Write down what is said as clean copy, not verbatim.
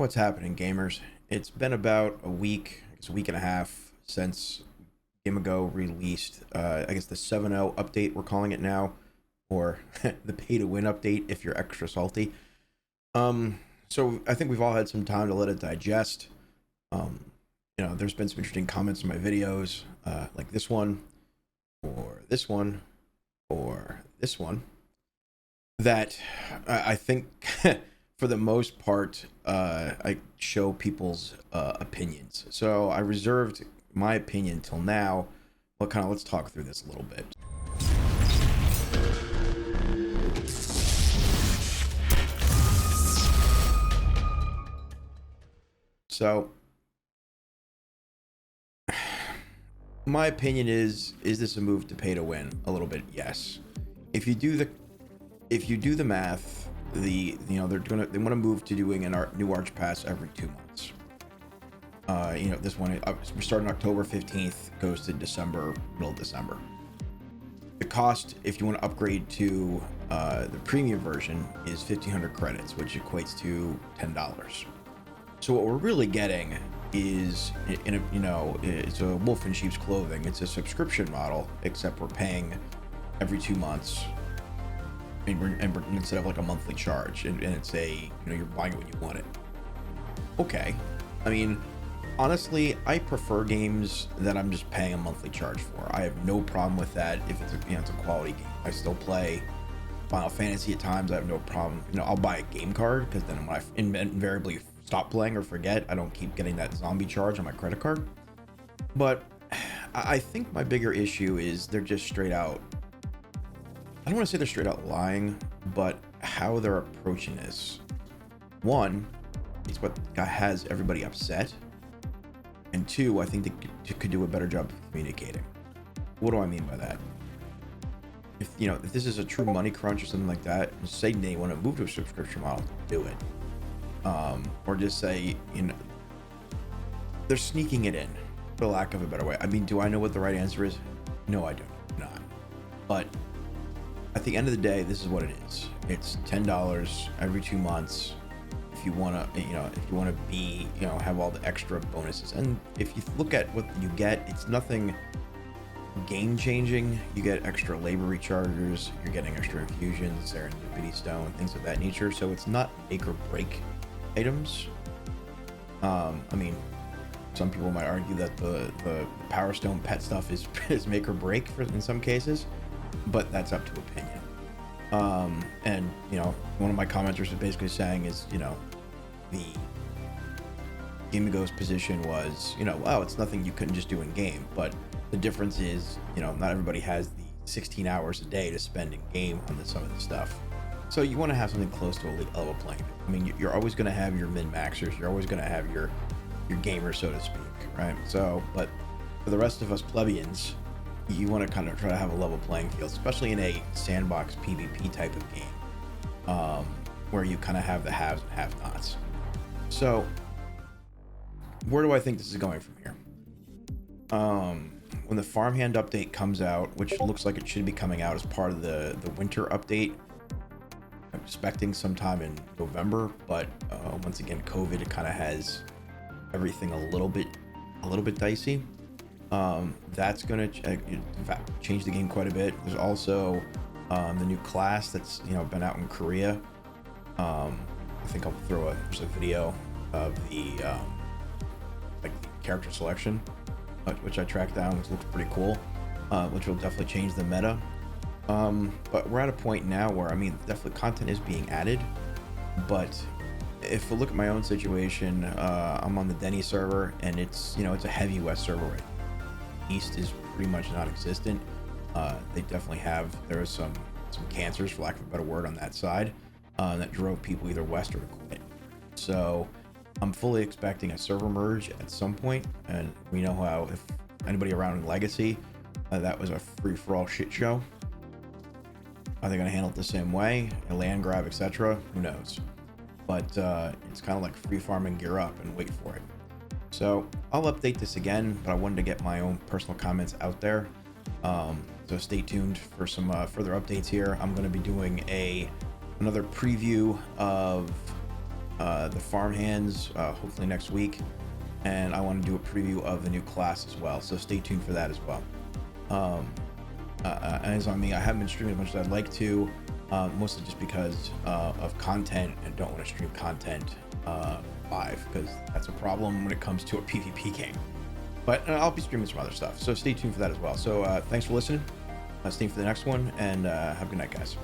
What's happening, gamers? It's been about a week, I guess a week and a half since Game Ago released, I guess the 7.0 update, we're calling it now, or the pay to win update if you're extra salty. So I think we've all had some time to let it digest. There's been some interesting comments in my videos, like this one, or this one, or this one, that I think for the most part, I show people's opinions. So I reserved my opinion till now. Well, let's talk through this a little bit. So my opinion is this a move to pay to win? A little bit, yes. If you do the math, they want to move to doing a new Archepass every 2 months. This one we're starting October 15th, goes to middle of December. The cost, if you want to upgrade to the premium version, is 1,500 credits, which equates to $10. So what we're really getting is, it's a wolf in sheep's clothing. It's a subscription model, except we're paying every 2 months, and instead of like a monthly charge, and it's you're buying it when you want it. Okay, I mean, honestly, I prefer games that I'm just paying a monthly charge for. I have no problem with that if it's a quality game. I still play Final Fantasy at times. I have no problem. I'll buy a game card, because then when I invariably stop playing or forget, I don't keep getting that zombie charge on my credit card. But I think my bigger issue is they're just straight out, I don't want to say they're straight out lying, but how they're approaching this. One, it's what has everybody upset. And two, I think they could do a better job of communicating. What do I mean by that? If this is a true money crunch or something like that, say they want to move to a subscription model, do it. Or just say, they're sneaking it in, for lack of a better way. I mean, do I know what the right answer is? No, I do not. But at the end of the day, this is what it is. It's $10 every 2 months. If you want to be, have all the extra bonuses. And if you look at what you get, it's nothing game changing. You get extra labor rechargers, you're getting extra infusions, serendipity stone, things of that nature. So it's not make or break items. I mean, some people might argue that the Power Stone pet stuff is make or break in some cases, but that's up to opinion. And one of my commenters is basically saying is, the Game Ago's position was, wow, it's nothing you couldn't just do in game, but the difference is, not everybody has the 16 hours a day to spend in game on some of the stuff. So you want to have something close to a level playing field. I mean, you're always going to have your min-maxers, you're always going to have your gamers, so to speak, right? So, but for the rest of us plebeians, you want to kind of try to have a level playing field, especially in a sandbox PvP type of game, where you kind of have the haves and have-nots. So, where do I think this is going from here? When the farmhand update comes out, which looks like it should be coming out as part of the winter update, I'm expecting sometime in November, but once again, COVID, it kind of has everything a little bit dicey. That's going to in fact change the game quite a bit. There's also the new class that's been out in Korea. I think I'll throw there's a video of the the character selection, which I tracked down, which looks pretty cool, which will definitely change the meta. But we're at a point now where, I mean, definitely content is being added, but if we look at my own situation, I'm on the Denny server, and it's it's a heavy West server right now. East is pretty much non-existent. They definitely there is some cancers, for lack of a better word, on that side, that drove people either west or to quit. So I'm fully expecting a server merge at some point, and we know how, if anybody around in Legacy, that was a free-for-all shit show. Are they going to handle it the same way? A land grab, etc.? Who knows? But it's kind of like free farm and gear up and wait for it. So I'll update this again, but I wanted to get my own personal comments out there. So stay tuned for some further updates here. I'm going to be doing another preview of the farmhands hopefully next week, and I want to do a preview of the new class as well. So stay tuned for that as well. As on me, I haven't been streaming as much as I'd like to, mostly just because of content, and don't want to stream content live because that's a problem when it comes to a PvP game. But I'll be streaming some other stuff, so stay tuned for that as well. So thanks for listening. Stay tuned for the next one, and have a good night, guys.